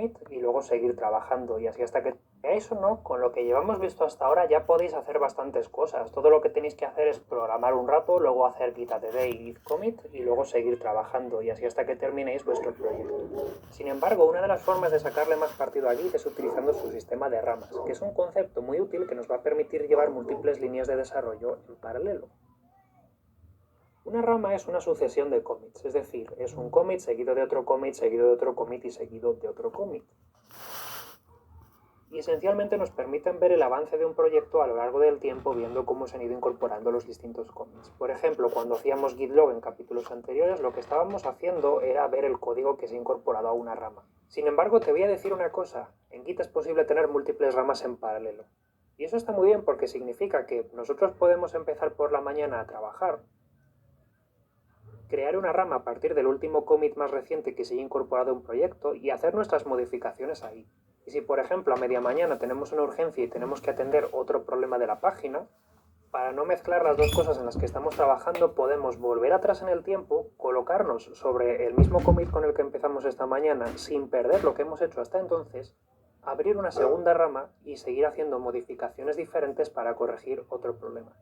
commit y luego seguir trabajando y así hasta que veáis o no, con lo que llevamos visto hasta ahora ya podéis hacer bastantes cosas. Todo lo que tenéis que hacer es programar un rato, luego hacer git add y git commit y luego seguir trabajando y así hasta que terminéis vuestro proyecto. Sin embargo, una de las formas de sacarle más partido a Git es utilizando su sistema de ramas, que es un concepto muy útil que nos va a permitir llevar múltiples líneas de desarrollo en paralelo. Una rama es una sucesión de commits, es decir, es un commit seguido de otro commit, seguido de otro commit y seguido de otro commit. Y esencialmente nos permiten ver el avance de un proyecto a lo largo del tiempo viendo cómo se han ido incorporando los distintos commits. Por ejemplo, cuando hacíamos git log en capítulos anteriores, lo que estábamos haciendo era ver el código que se ha incorporado a una rama. Sin embargo, te voy a decir una cosa, en Git es posible tener múltiples ramas en paralelo. Y eso está muy bien porque significa que nosotros podemos empezar por la mañana a trabajar, crear una rama a partir del último commit más reciente que se haya incorporado a un proyecto y hacer nuestras modificaciones ahí. Y si, por ejemplo, a media mañana tenemos una urgencia y tenemos que atender otro problema de la página, para no mezclar las dos cosas en las que estamos trabajando, podemos volver atrás en el tiempo, colocarnos sobre el mismo commit con el que empezamos esta mañana, sin perder lo que hemos hecho hasta entonces, abrir una segunda rama y seguir haciendo modificaciones diferentes para corregir otro problema.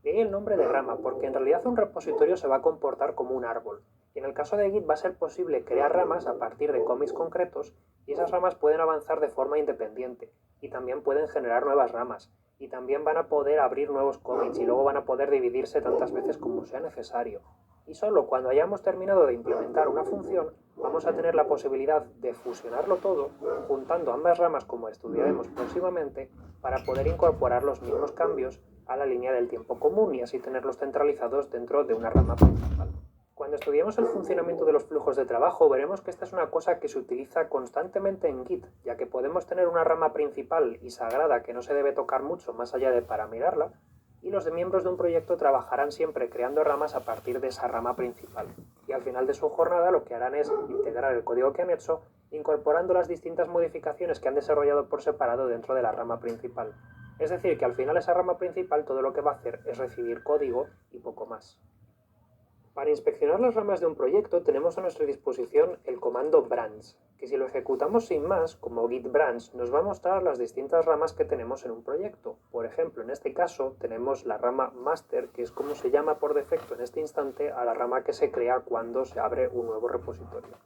De ahí el nombre de rama, porque en realidad un repositorio se va a comportar como un árbol. Y en el caso de Git va a ser posible crear ramas a partir de commits concretos y esas ramas pueden avanzar de forma independiente y también pueden generar nuevas ramas y también van a poder abrir nuevos commits y luego van a poder dividirse tantas veces como sea necesario. Y solo cuando hayamos terminado de implementar una función vamos a tener la posibilidad de fusionarlo todo, juntando ambas ramas como estudiaremos próximamente, para poder incorporar los mismos cambios a la línea del tiempo común y así tenerlos centralizados dentro de una rama principal. Cuando estudiemos el funcionamiento de los flujos de trabajo, veremos que esta es una cosa que se utiliza constantemente en Git, ya que podemos tener una rama principal y sagrada que no se debe tocar mucho más allá de para mirarla, y los miembros de un proyecto trabajarán siempre creando ramas a partir de esa rama principal. Y al final de su jornada lo que harán es integrar el código que han hecho, incorporando las distintas modificaciones que han desarrollado por separado dentro de la rama principal. Es decir, que al final esa rama principal todo lo que va a hacer es recibir código y poco más. Para inspeccionar las ramas de un proyecto tenemos a nuestra disposición el comando branch, que si lo ejecutamos sin más, como git branch, nos va a mostrar las distintas ramas que tenemos en un proyecto. Por ejemplo, en este caso tenemos la rama master, que es como se llama por defecto en este instante a la rama que se crea cuando se abre un nuevo repositorio.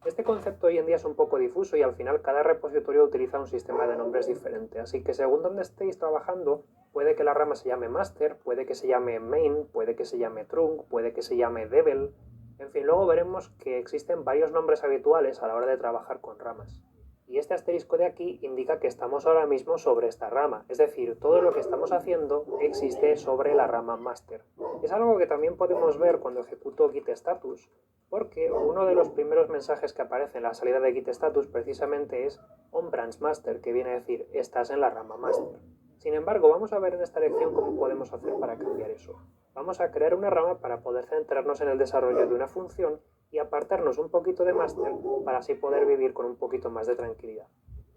Este concepto hoy en día es un poco difuso y al final cada repositorio utiliza un sistema de nombres diferente, así que según donde estéis trabajando, puede que la rama se llame master, puede que se llame main, puede que se llame trunk, puede que se llame devel. En fin, luego veremos que existen varios nombres habituales a la hora de trabajar con ramas. Y este asterisco de aquí indica que estamos ahora mismo sobre esta rama, es decir, todo lo que estamos haciendo existe sobre la rama master. Es algo que también podemos ver cuando ejecuto git status, porque uno de los primeros mensajes que aparece en la salida de git status precisamente es on branch master, que viene a decir estás en la rama master. Sin embargo, vamos a ver en esta lección cómo podemos hacer para cambiar eso. Vamos a crear una rama para poder centrarnos en el desarrollo de una función y apartarnos un poquito de master para así poder vivir con un poquito más de tranquilidad.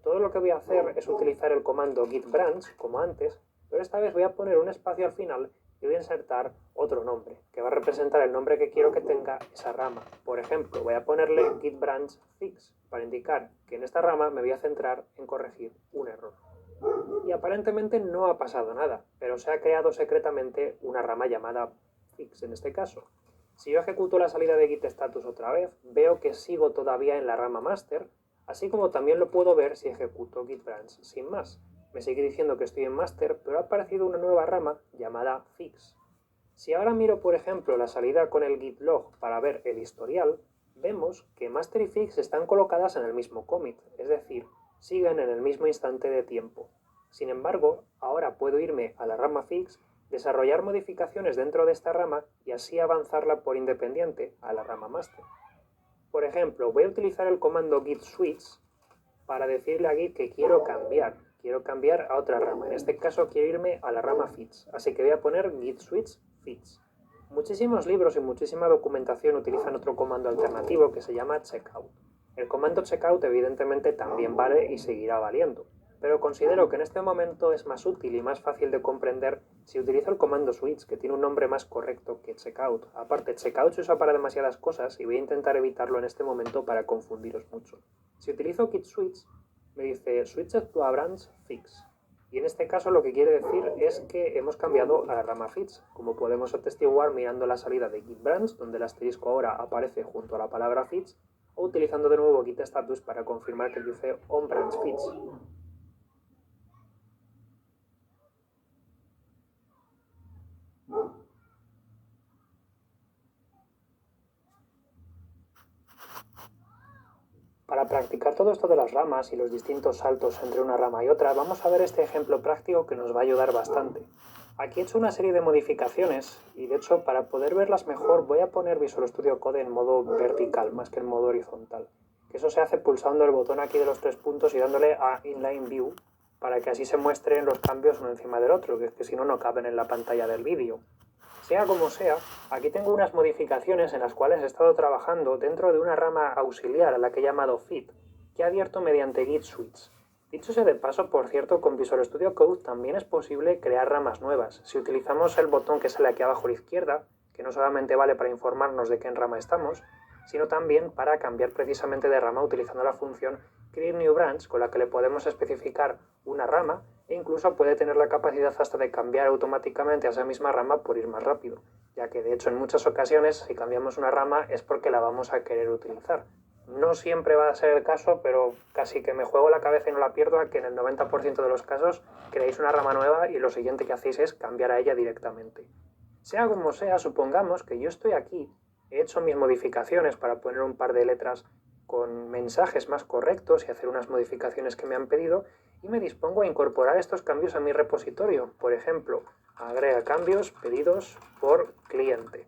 Todo lo que voy a hacer es utilizar el comando git branch, como antes, pero esta vez voy a poner un espacio al final y voy a insertar otro nombre, que va a representar el nombre que quiero que tenga esa rama. Por ejemplo, voy a ponerle git branch fix, para indicar que en esta rama me voy a centrar en corregir un error. Y aparentemente no ha pasado nada, pero se ha creado secretamente una rama llamada fix en este caso. Si yo ejecuto la salida de git status otra vez, veo que sigo todavía en la rama master, así como también lo puedo ver si ejecuto git branch sin más. Me sigue diciendo que estoy en master, pero ha aparecido una nueva rama llamada fix. Si ahora miro, por ejemplo, la salida con el git log para ver el historial, vemos que master y fix están colocadas en el mismo commit, es decir, siguen en el mismo instante de tiempo. Sin embargo, ahora puedo irme a la rama fix, desarrollar modificaciones dentro de esta rama y así avanzarla por independiente a la rama master. Por ejemplo, voy a utilizar el comando git switch para decirle a Git que quiero cambiar a otra rama. En este caso quiero irme a la rama fix, así que voy a poner git switch fix. Muchísimos libros y muchísima documentación utilizan otro comando alternativo que se llama checkout. El comando checkout evidentemente también vale y seguirá valiendo. pero considero que en este momento es más útil y más fácil de comprender si utilizo el comando switch, que tiene un nombre más correcto que checkout. Aparte, checkout se usa para demasiadas cosas y voy a intentar evitarlo en este momento para confundiros mucho. Si utilizo git switch, me dice switched to a branch fix. Y en este caso lo que quiere decir es que hemos cambiado a la rama fix, como podemos atestiguar mirando la salida de git branch, donde el asterisco ahora aparece junto a la palabra fix, o utilizando de nuevo git status para confirmar que dice on branch fix. Para practicar todo esto de las ramas y los distintos saltos entre una rama y otra, vamos a ver este ejemplo práctico que nos va a ayudar bastante. Aquí he hecho una serie de modificaciones y de hecho para poder verlas mejor voy a poner Visual Studio Code en modo vertical más que en modo horizontal. Que eso se hace pulsando el botón aquí de los 3 puntos y dándole a Inline View para que así se muestren los cambios uno encima del otro, que es que si no, no caben en la pantalla del vídeo. Sea como sea, aquí tengo unas modificaciones en las cuales he estado trabajando dentro de una rama auxiliar a la que he llamado Fit, que he abierto mediante git switch. Dicho sea de paso, por cierto, con Visual Studio Code también es posible crear ramas nuevas. Si utilizamos el botón que sale aquí abajo a la izquierda, que no solamente vale para informarnos de qué en rama estamos, sino también para cambiar precisamente de rama utilizando la función Create New Branch, con la que le podemos especificar una rama e incluso puede tener la capacidad hasta de cambiar automáticamente a esa misma rama por ir más rápido, ya que de hecho en muchas ocasiones si cambiamos una rama es porque la vamos a querer utilizar. No siempre va a ser el caso, pero casi que me juego la cabeza y no la pierdo a que en el 90% de los casos creéis una rama nueva y lo siguiente que hacéis es cambiar a ella directamente. Sea como sea, supongamos que yo estoy aquí, he hecho mis modificaciones para poner un par de letras con mensajes más correctos y hacer unas modificaciones que me han pedido y me dispongo a incorporar estos cambios a mi repositorio. Por ejemplo, agrega cambios pedidos por cliente.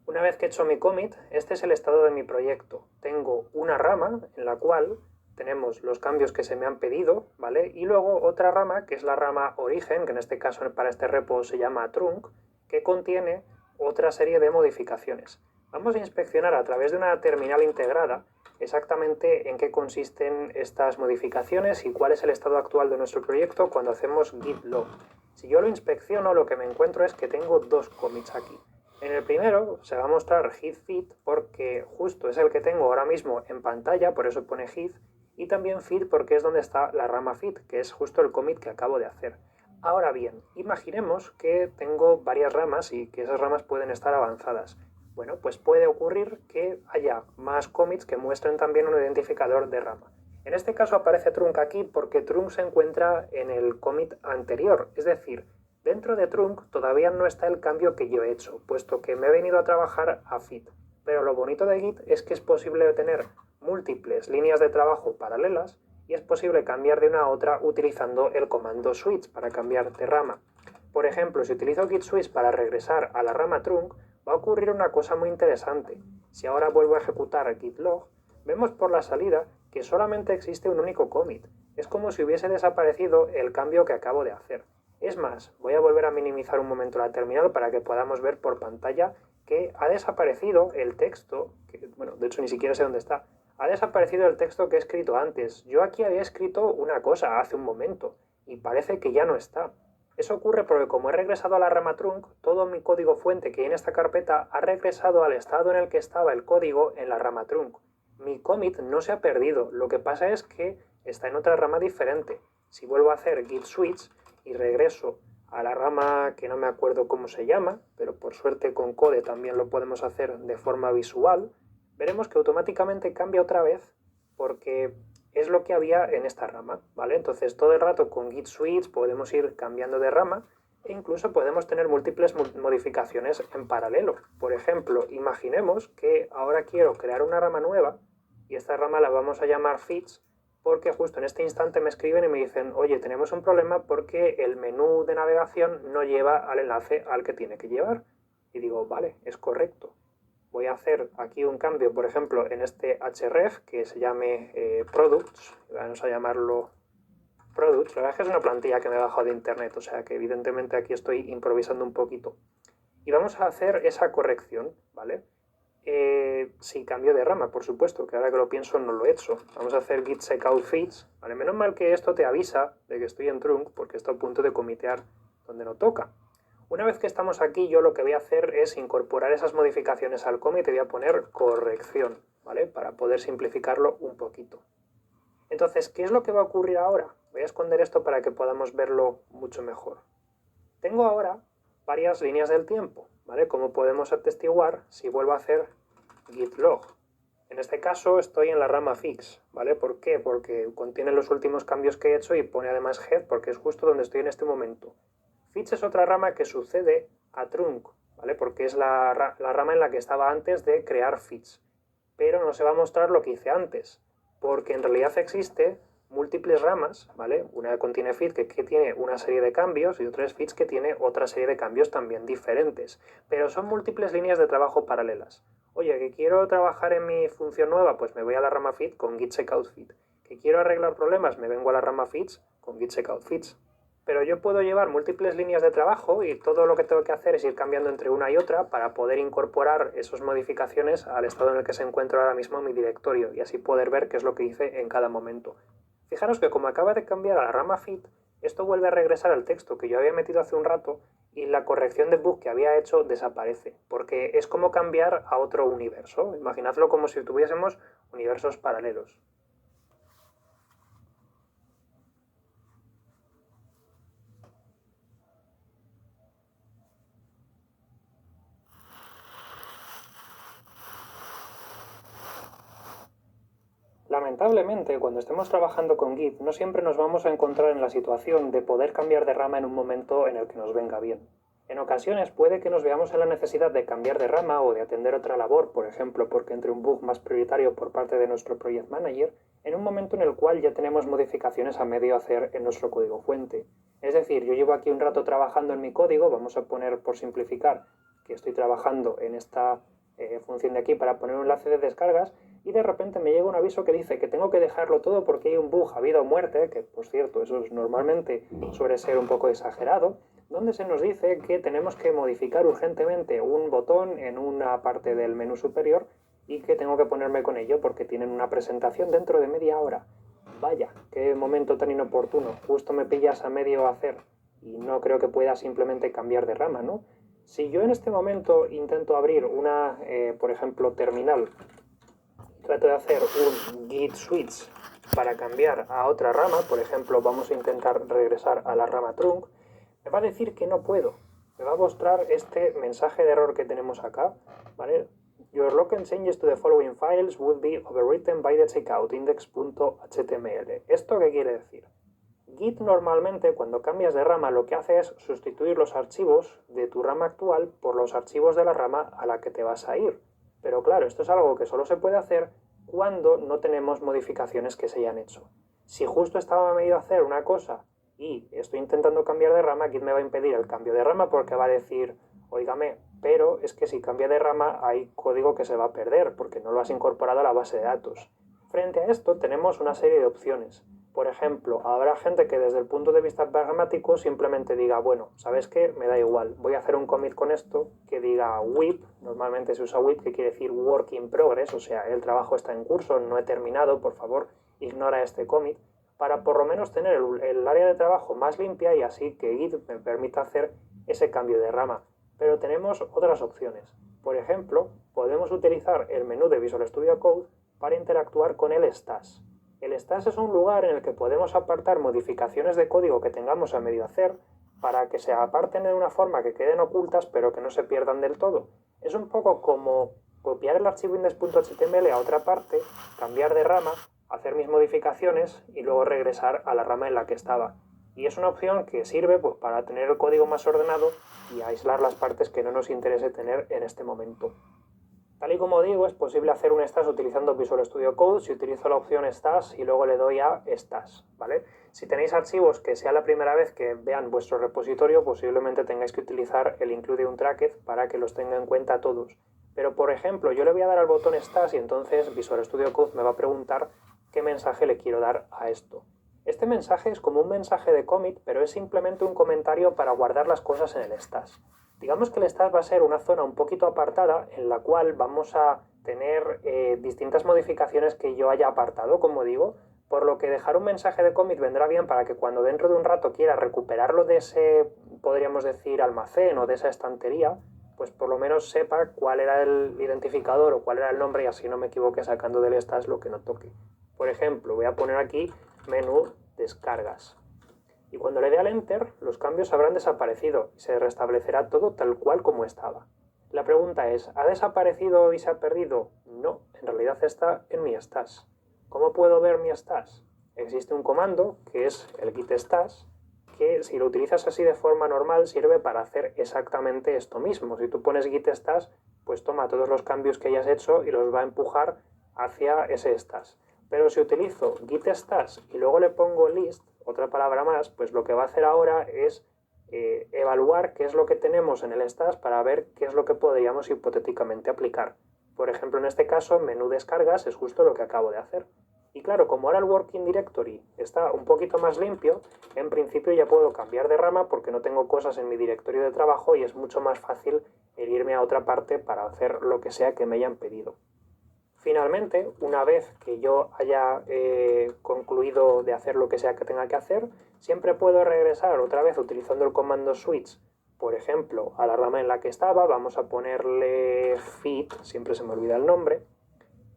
Una vez que he hecho mi commit, este es el estado de mi proyecto. Tengo una rama en la cual tenemos los cambios que se me han pedido, ¿vale? Y luego otra rama, que es la rama origen, que en este caso para este repo se llama trunk, que contiene otra serie de modificaciones. Vamos a inspeccionar a través de una terminal integrada exactamente en qué consisten estas modificaciones y cuál es el estado actual de nuestro proyecto cuando hacemos git log. Si yo lo inspecciono, lo que me encuentro es que tengo dos commits aquí. En el primero se va a mostrar git feed porque justo es el que tengo ahora mismo en pantalla, por eso pone git, y también feed porque es donde está la rama feed, que es justo el commit que acabo de hacer. Ahora bien, imaginemos que tengo varias ramas y que esas ramas pueden estar avanzadas. Bueno, pues puede ocurrir que haya más commits que muestren también un identificador de rama. En este caso aparece trunk aquí porque trunk se encuentra en el commit anterior, es decir, dentro de trunk todavía no está el cambio que yo he hecho, puesto que me he venido a trabajar a feed. Pero lo bonito de Git es que es posible tener múltiples líneas de trabajo paralelas y es posible cambiar de una a otra utilizando el comando switch para cambiar de rama. Por ejemplo, si utilizo git switch para regresar a la rama trunk, va a ocurrir una cosa muy interesante. Si ahora vuelvo a ejecutar git log, vemos por la salida que solamente existe un único commit. Es como si hubiese desaparecido el cambio que acabo de hacer. Es más, voy a volver a minimizar un momento la terminal para que podamos ver por pantalla que ha desaparecido el texto, que, bueno, de hecho ni siquiera sé dónde está, ha desaparecido el texto que he escrito antes. Yo aquí había escrito una cosa hace un momento y parece que ya no está. Eso ocurre porque como he regresado a la rama trunk, todo mi código fuente que hay en esta carpeta ha regresado al estado en el que estaba el código en la rama trunk. Mi commit no se ha perdido, lo que pasa es que está en otra rama diferente. Si vuelvo a hacer git switch y regreso a la rama que no me acuerdo cómo se llama, pero por suerte con Code también lo podemos hacer de forma visual, veremos que automáticamente cambia otra vez porque es lo que había en esta rama, ¿vale? Entonces todo el rato con git switch podemos ir cambiando de rama e incluso podemos tener múltiples modificaciones en paralelo. Por ejemplo, imaginemos que ahora quiero crear una rama nueva y esta rama la vamos a llamar feeds porque justo en este instante me escriben y me dicen, oye, tenemos un problema porque el menú de navegación no lleva al enlace al que tiene que llevar. Y digo, vale, es correcto. Voy a hacer aquí un cambio, por ejemplo, en este href que se llame products, vamos a llamarlo products. La verdad es que es una plantilla que me he bajado de internet, o sea que evidentemente aquí estoy improvisando un poquito. Y vamos a hacer esa corrección, ¿vale? Sí, cambio de rama, por supuesto, que ahora que lo pienso no lo he hecho. Vamos a hacer git checkout feeds, ¿vale? Menos mal que esto te avisa de que estoy en trunk, porque está a punto de comitear donde no toca. Una vez que estamos aquí, yo lo que voy a hacer es incorporar esas modificaciones al commit y voy a poner corrección, ¿vale? Para poder simplificarlo un poquito. Entonces, ¿qué es lo que va a ocurrir ahora? Voy a esconder esto para que podamos verlo mucho mejor. Tengo ahora varias líneas del tiempo, ¿vale? Como podemos atestiguar si vuelvo a hacer git log. En este caso estoy en la rama fix, ¿vale? ¿Por qué? Porque contiene los últimos cambios que he hecho y pone además head porque es justo donde estoy en este momento. Fix es otra rama que sucede a trunk, ¿vale? Porque es la rama en la que estaba antes de crear fix. Pero no se va a mostrar lo que hice antes, porque en realidad existe múltiples ramas, ¿vale? Una contiene feed que tiene una serie de cambios y otra es feeds que tiene otra serie de cambios también diferentes, pero son múltiples líneas de trabajo paralelas. Oye, que quiero trabajar en mi función nueva, pues me voy a la rama feed con git checkout feed. Que quiero arreglar problemas, me vengo a la rama feeds con git checkout feeds. Pero yo puedo llevar múltiples líneas de trabajo y todo lo que tengo que hacer es ir cambiando entre una y otra para poder incorporar esas modificaciones al estado en el que se encuentra ahora mismo mi directorio y así poder ver qué es lo que hice en cada momento. Fijaros que como acaba de cambiar a la rama feed, esto vuelve a regresar al texto que yo había metido hace un rato y la corrección de bug que había hecho desaparece, porque es como cambiar a otro universo. Imaginadlo como si tuviésemos universos paralelos. Lamentablemente, cuando estemos trabajando con Git, no siempre nos vamos a encontrar en la situación de poder cambiar de rama en un momento en el que nos venga bien. En ocasiones puede que nos veamos en la necesidad de cambiar de rama o de atender otra labor, por ejemplo, porque entre un bug más prioritario por parte de nuestro Project Manager, en un momento en el cual ya tenemos modificaciones a medio hacer en nuestro código fuente. Es decir, yo llevo aquí un rato trabajando en mi código, vamos a poner por simplificar que estoy trabajando en esta función de aquí para poner un enlace de descargas y de repente me llega un aviso que dice que tengo que dejarlo todo porque hay un bug, ha habido muerte, que por cierto eso normalmente suele ser un poco exagerado, donde se nos dice que tenemos que modificar urgentemente un botón en una parte del menú superior y que tengo que ponerme con ello porque tienen una presentación dentro de media hora. Vaya, qué momento tan inoportuno, justo me pillas a medio hacer y no creo que pueda simplemente cambiar de rama, ¿no? Si yo en este momento intento abrir una, por ejemplo, terminal, trato de hacer un git switch para cambiar a otra rama, por ejemplo, vamos a intentar regresar a la rama trunk, me va a decir que no puedo. Me va a mostrar este mensaje de error que tenemos acá, ¿vale? Your local changes to the following files would be overwritten by the checkout index.html. ¿Esto qué quiere decir? Git normalmente cuando cambias de rama lo que hace es sustituir los archivos de tu rama actual por los archivos de la rama a la que te vas a ir. Pero claro, esto es algo que solo se puede hacer cuando no tenemos modificaciones que se hayan hecho. Si justo estaba medio a hacer una cosa y estoy intentando cambiar de rama, Git me va a impedir el cambio de rama porque va a decir, óigame, pero es que si cambia de rama hay código que se va a perder porque no lo has incorporado a la base de datos. Frente a esto tenemos una serie de opciones. Por ejemplo, habrá gente que desde el punto de vista pragmático simplemente diga, bueno, ¿sabes qué? Me da igual, voy a hacer un commit con esto que diga WIP, normalmente se usa WIP, que quiere decir Work in Progress, o sea, el trabajo está en curso, no he terminado, por favor, ignora este commit, para por lo menos tener el área de trabajo más limpia y así que Git me permita hacer ese cambio de rama. Pero tenemos otras opciones. Por ejemplo, podemos utilizar el menú de Visual Studio Code para interactuar con el stash. El stash es un lugar en el que podemos apartar modificaciones de código que tengamos a medio hacer para que se aparten de una forma que queden ocultas pero que no se pierdan del todo. Es un poco como copiar el archivo index.html a otra parte, cambiar de rama, hacer mis modificaciones y luego regresar a la rama en la que estaba. Y es una opción que sirve pues, para tener el código más ordenado y aislar las partes que no nos interese tener en este momento. Tal y como digo, es posible hacer un stash utilizando Visual Studio Code si utilizo la opción stash y luego le doy a stash, ¿vale? Si tenéis archivos que sea la primera vez que vean vuestro repositorio, posiblemente tengáis que utilizar el include un tracked para que los tenga en cuenta todos. Pero, por ejemplo, yo le voy a dar al botón stash y entonces Visual Studio Code me va a preguntar qué mensaje le quiero dar a esto. Este mensaje es como un mensaje de commit, pero es simplemente un comentario para guardar las cosas en el stash. Digamos que el stash va a ser una zona un poquito apartada en la cual vamos a tener distintas modificaciones que yo haya apartado, como digo, por lo que dejar un mensaje de commit vendrá bien para que cuando dentro de un rato quiera recuperarlo de ese, podríamos decir, almacén o de esa estantería, pues por lo menos sepa cuál era el identificador o cuál era el nombre y así no me equivoque sacando del stash lo que no toque. Por ejemplo, voy a poner aquí menú descargas. Y cuando le dé al Enter, los cambios habrán desaparecido y se restablecerá todo tal cual como estaba. La pregunta es, ¿ha desaparecido y se ha perdido? No, en realidad está en mi stash. ¿Cómo puedo ver mi stash? Existe un comando, que es el git stash, que si lo utilizas así de forma normal sirve para hacer exactamente esto mismo. Si tú pones git stash, pues toma todos los cambios que hayas hecho y los va a empujar hacia ese stash. Pero si utilizo git stash y luego le pongo list, otra palabra más, pues lo que va a hacer ahora es evaluar qué es lo que tenemos en el stash para ver qué es lo que podríamos hipotéticamente aplicar. Por ejemplo, en este caso, menú descargas es justo lo que acabo de hacer. Y claro, como ahora el Working Directory está un poquito más limpio, en principio ya puedo cambiar de rama porque no tengo cosas en mi directorio de trabajo y es mucho más fácil irme a otra parte para hacer lo que sea que me hayan pedido. Finalmente, una vez que yo haya concluido de hacer lo que sea que tenga que hacer, siempre puedo regresar otra vez utilizando el comando switch, por ejemplo, a la rama en la que estaba, vamos a ponerle fit, siempre se me olvida el nombre,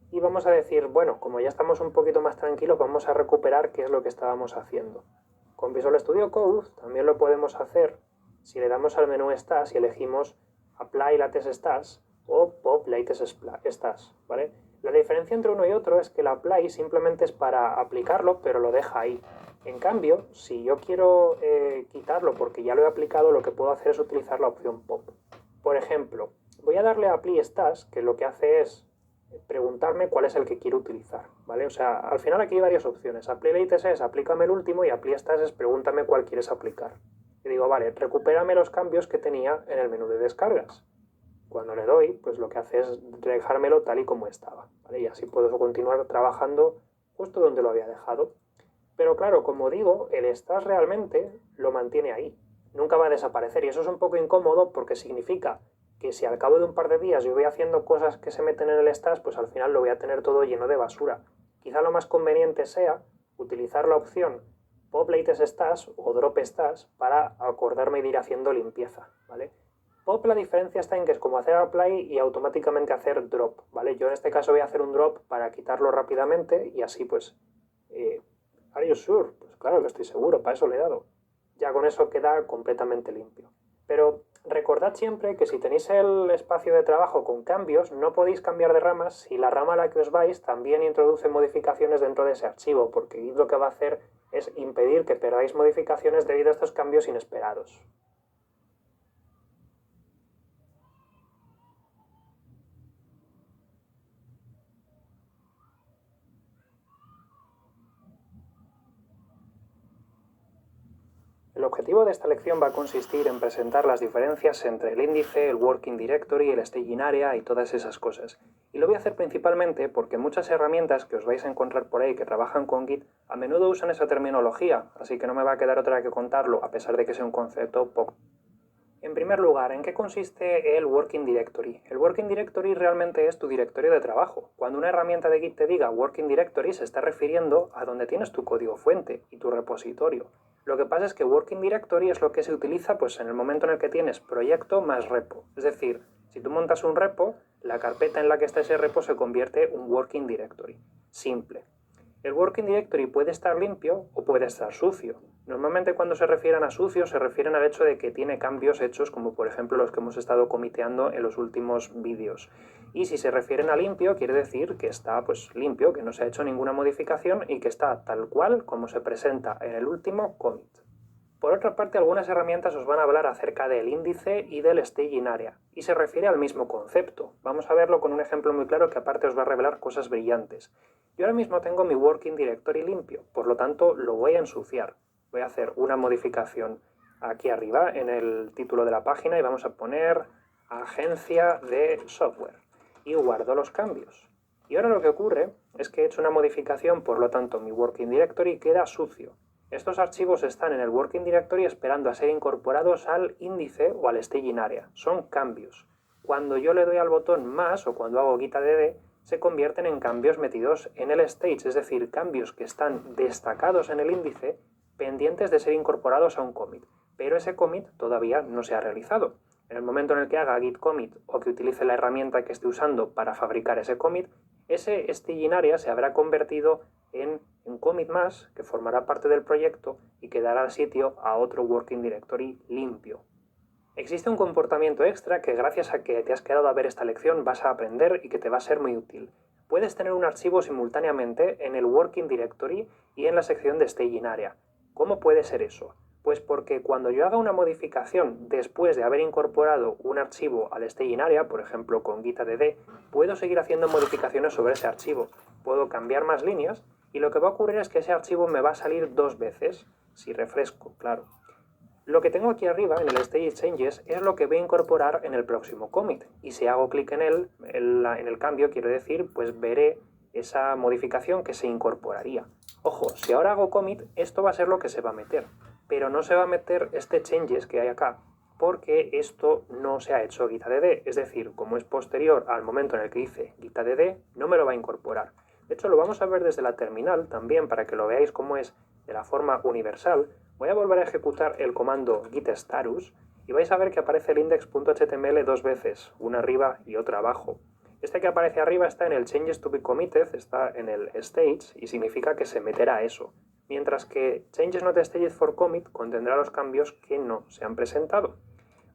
y vamos a decir, bueno, como ya estamos un poquito más tranquilos, vamos a recuperar qué es lo que estábamos haciendo. Con Visual Studio Code también lo podemos hacer si le damos al menú Stash y elegimos Apply Latest Stash o Pop Latest Stash, ¿vale? La diferencia entre uno y otro es que el Apply simplemente es para aplicarlo, pero lo deja ahí. En cambio, si yo quiero quitarlo porque ya lo he aplicado, lo que puedo hacer es utilizar la opción Pop. Por ejemplo, voy a darle a Apply Stash, que lo que hace es preguntarme cuál es el que quiero utilizar, ¿vale? O sea, al final aquí hay varias opciones. Apply Latest es aplícame el último y Apply Stash es pregúntame cuál quieres aplicar. Y digo, vale, recupérame los cambios que tenía en el menú de descargas. Cuando le doy, pues lo que hace es dejármelo tal y como estaba, ¿vale? Y así puedo continuar trabajando justo donde lo había dejado. Pero claro, como digo, el stash realmente lo mantiene ahí. Nunca va a desaparecer y eso es un poco incómodo porque significa que si al cabo de un par de días yo voy haciendo cosas que se meten en el stash, pues al final lo voy a tener todo lleno de basura. Quizá lo más conveniente sea utilizar la opción Pop Latest Stash o Drop Stash para acordarme de ir haciendo limpieza, ¿vale? Pop la diferencia está en que es como hacer apply y automáticamente hacer drop, ¿vale? Yo en este caso voy a hacer un drop para quitarlo rápidamente y así pues... ¿Are you sure? Pues claro que estoy seguro, para eso le he dado. Ya con eso queda completamente limpio. Pero recordad siempre que si tenéis el espacio de trabajo con cambios, no podéis cambiar de ramas si la rama a la que os vais también introduce modificaciones dentro de ese archivo, porque Git lo que va a hacer es impedir que perdáis modificaciones debido a estos cambios inesperados. El objetivo de esta lección va a consistir en presentar las diferencias entre el índice, el Working Directory, el Staging Area y todas esas cosas. Y lo voy a hacer principalmente porque muchas herramientas que os vais a encontrar por ahí que trabajan con Git a menudo usan esa terminología, así que no me va a quedar otra que contarlo, a pesar de que sea un concepto poco. En primer lugar, ¿en qué consiste el Working Directory? El Working Directory realmente es tu directorio de trabajo. Cuando una herramienta de Git te diga Working Directory, se está refiriendo a donde tienes tu código fuente y tu repositorio. Lo que pasa es que Working Directory es lo que se utiliza pues, en el momento en el que tienes proyecto más repo. Es decir, si tú montas un repo, la carpeta en la que está ese repo se convierte en un Working Directory. Simple. El Working Directory puede estar limpio o puede estar sucio. Normalmente cuando se refieren a sucio se refieren al hecho de que tiene cambios hechos como por ejemplo los que hemos estado comiteando en los últimos vídeos. Y si se refieren a limpio quiere decir que está pues limpio, que no se ha hecho ninguna modificación y que está tal cual como se presenta en el último commit. Por otra parte, algunas herramientas os van a hablar acerca del índice y del staging area, y se refiere al mismo concepto. Vamos a verlo con un ejemplo muy claro que aparte os va a revelar cosas brillantes. Yo ahora mismo tengo mi Working Directory limpio, por lo tanto lo voy a ensuciar. Voy a hacer una modificación aquí arriba en el título de la página y vamos a poner agencia de software y guardo los cambios. Y ahora lo que ocurre es que he hecho una modificación, por lo tanto mi Working Directory queda sucio. Estos archivos están en el Working Directory esperando a ser incorporados al índice o al staging area. Son cambios. Cuando yo le doy al botón más o cuando hago git add, se convierten en cambios metidos en el stage, es decir, cambios que están destacados en el índice pendientes de ser incorporados a un commit. Pero ese commit todavía no se ha realizado. En el momento en el que haga git commit o que utilice la herramienta que esté usando para fabricar ese commit, ese staging area se habrá convertido en un commit más que formará parte del proyecto y que dará sitio a otro working directory limpio. Existe un comportamiento extra que gracias a que te has quedado a ver esta lección vas a aprender y que te va a ser muy útil. Puedes tener un archivo simultáneamente en el working directory y en la sección de staging area. ¿Cómo puede ser eso? Pues porque cuando yo haga una modificación después de haber incorporado un archivo al staging area, por ejemplo con git add, puedo seguir haciendo modificaciones sobre ese archivo. Puedo cambiar más líneas y lo que va a ocurrir es que ese archivo me va a salir dos veces, si refresco, claro. Lo que tengo aquí arriba, en el Stage Changes, es lo que voy a incorporar en el próximo commit. Y si hago clic en él, en el cambio, quiero decir, pues veré esa modificación que se incorporaría. Ojo, si ahora hago commit, esto va a ser lo que se va a meter. Pero no se va a meter este Changes que hay acá, porque esto no se ha hecho git add. Es decir, como es posterior al momento en el que hice git add, no me lo va a incorporar. De hecho, lo vamos a ver desde la terminal también para que lo veáis cómo es de la forma universal. Voy a volver a ejecutar el comando git status y vais a ver que aparece el index.html dos veces, una arriba y otra abajo. Este que aparece arriba está en el changes to be committed, está en el stage y significa que se meterá eso, mientras que changes not staged for commit contendrá los cambios que no se han presentado.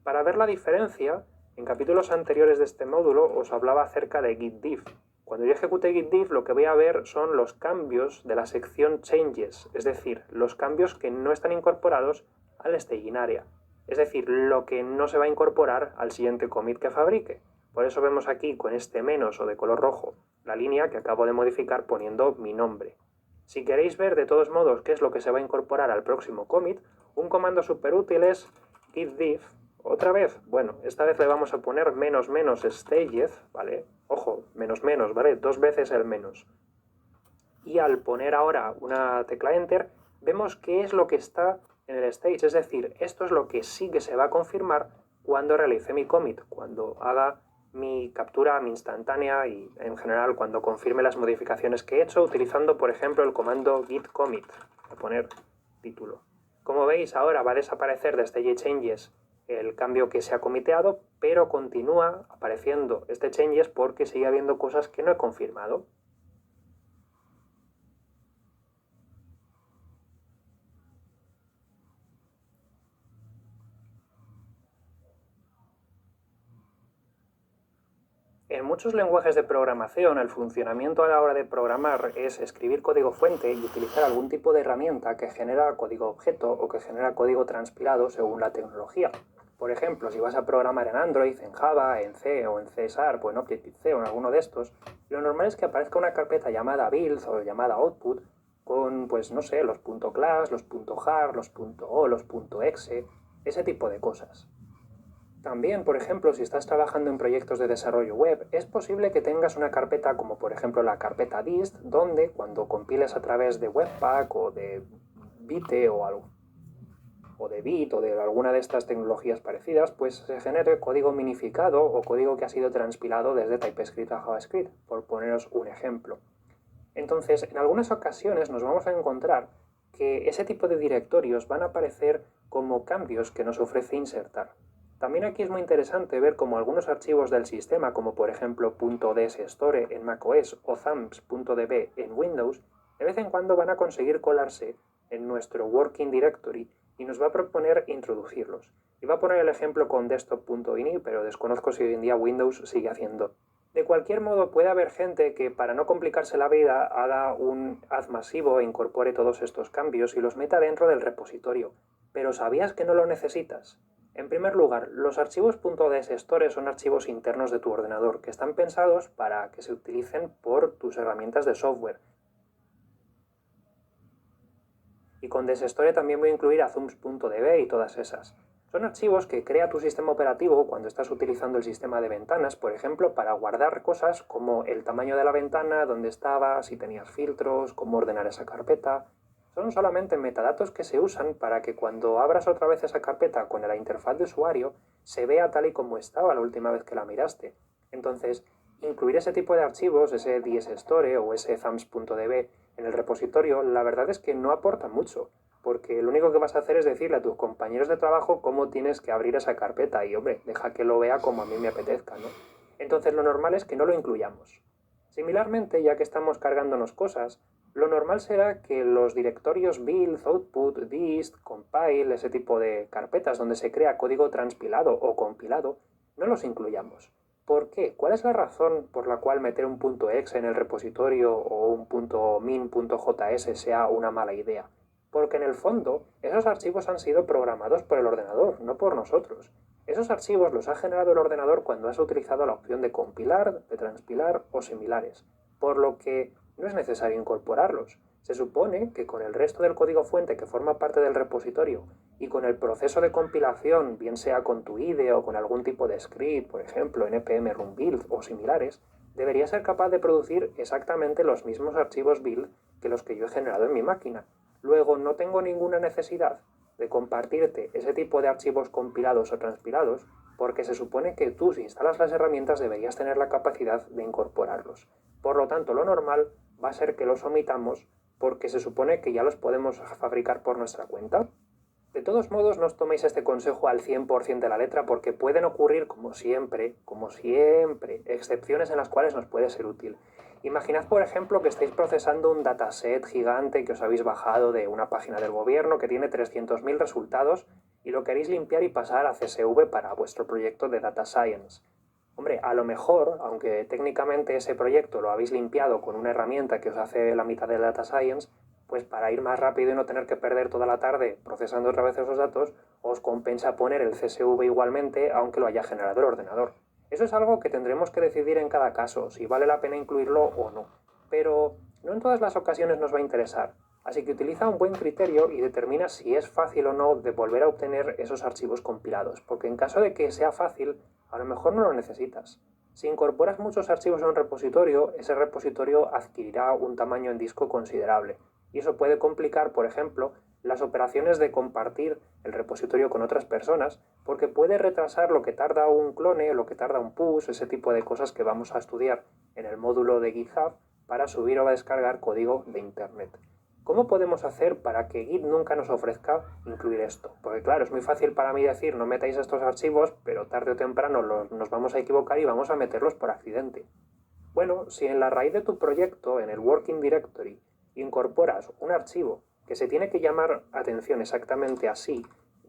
Para ver la diferencia, en capítulos anteriores de este módulo os hablaba acerca de git diff. Cuando yo ejecute git diff, lo que voy a ver son los cambios de la sección changes, es decir, los cambios que no están incorporados al staging area, es decir, lo que no se va a incorporar al siguiente commit que fabrique. Por eso vemos aquí con este menos o de color rojo la línea que acabo de modificar poniendo mi nombre. Si queréis ver de todos modos qué es lo que se va a incorporar al próximo commit, un comando súper útil es git diff. Otra vez, bueno, esta vez le vamos a poner menos menos staged, ¿vale? Ojo, menos menos, ¿vale? Dos veces el menos. Y al poner ahora una tecla Enter, vemos qué es lo que está en el stage, es decir, esto es lo que sí que se va a confirmar cuando realice mi commit, cuando haga mi captura, mi instantánea y en general cuando confirme las modificaciones que he hecho utilizando, por ejemplo, el comando git commit. Voy a poner título. Como veis, ahora va a desaparecer de stage changes el cambio que se ha comiteado, pero continúa apareciendo este changes porque sigue habiendo cosas que no he confirmado. En muchos lenguajes de programación, el funcionamiento a la hora de programar es escribir código fuente y utilizar algún tipo de herramienta que genera código objeto o que genera código transpilado según la tecnología. Por ejemplo, si vas a programar en Android, en Java, en C o en C Sharp o en Objective-C o en alguno de estos, lo normal es que aparezca una carpeta llamada build o llamada output con, pues no sé, los .class, los .jar, los .o, los .exe, ese tipo de cosas. También, por ejemplo, si estás trabajando en proyectos de desarrollo web, es posible que tengas una carpeta como por ejemplo la carpeta dist, donde cuando compiles a través de Webpack o de Vite o de Bit o de alguna de estas tecnologías parecidas, pues se genere código minificado o código que ha sido transpilado desde TypeScript a JavaScript, por poneros un ejemplo. Entonces, en algunas ocasiones nos vamos a encontrar que ese tipo de directorios van a aparecer como cambios que nos ofrece insertar. También aquí es muy interesante ver cómo algunos archivos del sistema, como por ejemplo .dsstore en macOS o thumps.db en Windows, de vez en cuando van a conseguir colarse en nuestro working directory y nos va a proponer introducirlos. Y va a poner el ejemplo con desktop.ini, pero desconozco si hoy en día Windows sigue haciendo. De cualquier modo, puede haber gente que para no complicarse la vida haga un add masivo e incorpore todos estos cambios y los meta dentro del repositorio. Pero ¿sabías que no lo necesitas? En primer lugar, los archivos .dsstore son archivos internos de tu ordenador que están pensados para que se utilicen por tus herramientas de software. Y con dsstore también voy a incluir a thumps.db y todas esas. Son archivos que crea tu sistema operativo cuando estás utilizando el sistema de ventanas, por ejemplo, para guardar cosas como el tamaño de la ventana, dónde estaba, si tenías filtros, cómo ordenar esa carpeta. Son solamente metadatos que se usan para que cuando abras otra vez esa carpeta con la interfaz de usuario se vea tal y como estaba la última vez que la miraste. Entonces, incluir ese tipo de archivos, ese DSStore o ese thumbs.db en el repositorio, la verdad es que no aporta mucho, porque lo único que vas a hacer es decirle a tus compañeros de trabajo cómo tienes que abrir esa carpeta y, hombre, deja que lo vea como a mí me apetezca, ¿no? Entonces lo normal es que no lo incluyamos. Similarmente, ya que estamos cargándonos cosas, lo normal será que los directorios build, output, dist, compile, ese tipo de carpetas donde se crea código transpilado o compilado, no los incluyamos. ¿Por qué? ¿Cuál es la razón por la cual meter un .exe en el repositorio o un .min.js sea una mala idea? Porque en el fondo, esos archivos han sido programados por el ordenador, no por nosotros. Esos archivos los ha generado el ordenador cuando has utilizado la opción de compilar, de transpilar o similares, por lo que no es necesario incorporarlos. Se supone que con el resto del código fuente que forma parte del repositorio y con el proceso de compilación, bien sea con tu IDE o con algún tipo de script, por ejemplo npm run build o similares, debería ser capaz de producir exactamente los mismos archivos build que los que yo he generado en mi máquina. Luego no tengo ninguna necesidad de compartirte ese tipo de archivos compilados o transpilados porque se supone que tú, si instalas las herramientas, deberías tener la capacidad de incorporarlos. Por lo tanto, lo normal va a ser que los omitamos porque se supone que ya los podemos fabricar por nuestra cuenta. De todos modos, no os toméis este consejo al 100% de la letra porque pueden ocurrir, como siempre, excepciones en las cuales nos puede ser útil. Imaginad, por ejemplo, que estáis procesando un dataset gigante que os habéis bajado de una página del gobierno que tiene 300.000 resultados y lo queréis limpiar y pasar a CSV para vuestro proyecto de Data Science. Hombre, a lo mejor, aunque técnicamente ese proyecto lo habéis limpiado con una herramienta que os hace la mitad de Data Science, pues para ir más rápido y no tener que perder toda la tarde procesando otra vez esos datos, os compensa poner el CSV igualmente, aunque lo haya generado el ordenador. Eso es algo que tendremos que decidir en cada caso, si vale la pena incluirlo o no. Pero no en todas las ocasiones nos va a interesar, así que utiliza un buen criterio y determina si es fácil o no de volver a obtener esos archivos compilados, porque en caso de que sea fácil, a lo mejor no lo necesitas. Si incorporas muchos archivos a un repositorio, ese repositorio adquirirá un tamaño en disco considerable, y eso puede complicar, por ejemplo, las operaciones de compartir el repositorio con otras personas, porque puede retrasar lo que tarda un clone, lo que tarda un push, ese tipo de cosas que vamos a estudiar en el módulo de GitHub para subir o descargar código de Internet. ¿Cómo podemos hacer para que Git nunca nos ofrezca incluir esto? Porque claro, es muy fácil para mí decir no metáis estos archivos, pero tarde o temprano nos vamos a equivocar y vamos a meterlos por accidente. Bueno, si en la raíz de tu proyecto, en el Working Directory, incorporas un archivo que se tiene que llamar, atención, exactamente así,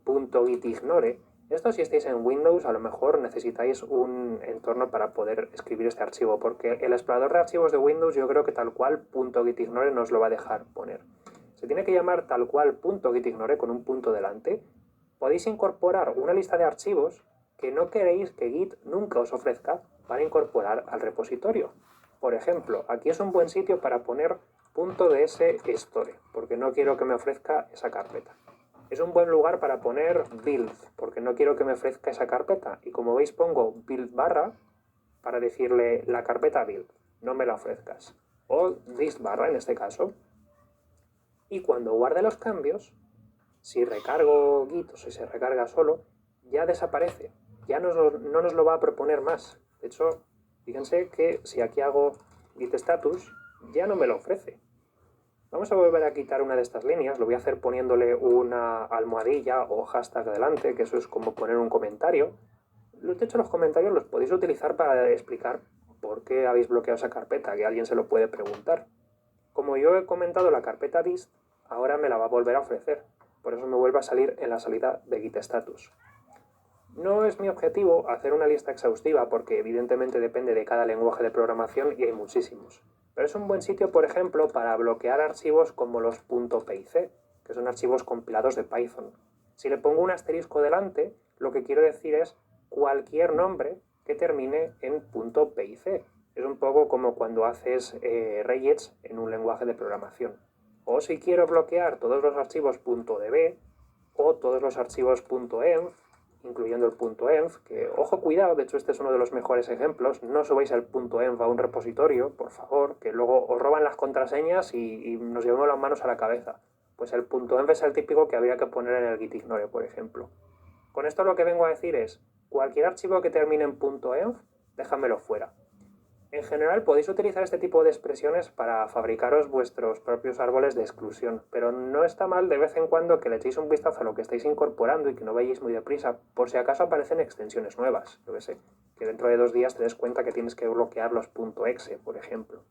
.gitignore, esto si estáis en Windows a lo mejor necesitáis un entorno para poder escribir este archivo, porque el explorador de archivos de Windows yo creo que tal cual .gitignore nos lo va a dejar poner. Se tiene que llamar tal cual .gitignore con un punto delante. Podéis incorporar una lista de archivos que no queréis que Git nunca os ofrezca para incorporar al repositorio. Por ejemplo, aquí es un buen sitio para poner .dsstore, porque no quiero que me ofrezca esa carpeta. Es un buen lugar para poner build, porque no quiero que me ofrezca esa carpeta. Y como veis pongo build barra para decirle la carpeta build, no me la ofrezcas. O dist barra en este caso. Y cuando guarde los cambios, si recargo Git o si se recarga solo, ya desaparece. Ya no nos lo va a proponer más. De hecho, fíjense que si aquí hago Git status, ya no me lo ofrece. Vamos a volver a quitar una de estas líneas, lo voy a hacer poniéndole una almohadilla o hashtag delante, que eso es como poner un comentario. De hecho, los comentarios los podéis utilizar para explicar por qué habéis bloqueado esa carpeta, que alguien se lo puede preguntar. Como yo he comentado la carpeta dist, ahora me la va a volver a ofrecer, por eso me vuelve a salir en la salida de Git status. No es mi objetivo hacer una lista exhaustiva porque evidentemente depende de cada lenguaje de programación y hay muchísimos. Pero es un buen sitio, por ejemplo, para bloquear archivos como los .pic, que son archivos compilados de Python. Si le pongo un asterisco delante, lo que quiero decir es cualquier nombre que termine en .pic. Es un poco como cuando haces regex en un lenguaje de programación. O si quiero bloquear todos los archivos .db o todos los archivos .env, incluyendo el .env, que, ojo, cuidado, de hecho este es uno de los mejores ejemplos, no subáis el .env a un repositorio, por favor, que luego os roban las contraseñas y nos llevamos las manos a la cabeza. Pues el .env es el típico que habría que poner en el git ignore, por ejemplo. Con esto lo que vengo a decir es, cualquier archivo que termine en .env, déjamelo fuera. En general podéis utilizar este tipo de expresiones para fabricaros vuestros propios árboles de exclusión, pero no está mal de vez en cuando que le echéis un vistazo a lo que estáis incorporando y que no vayáis muy deprisa, por si acaso aparecen extensiones nuevas, yo que sé, que dentro de 2 días te des cuenta que tienes que bloquear los .exe, por ejemplo.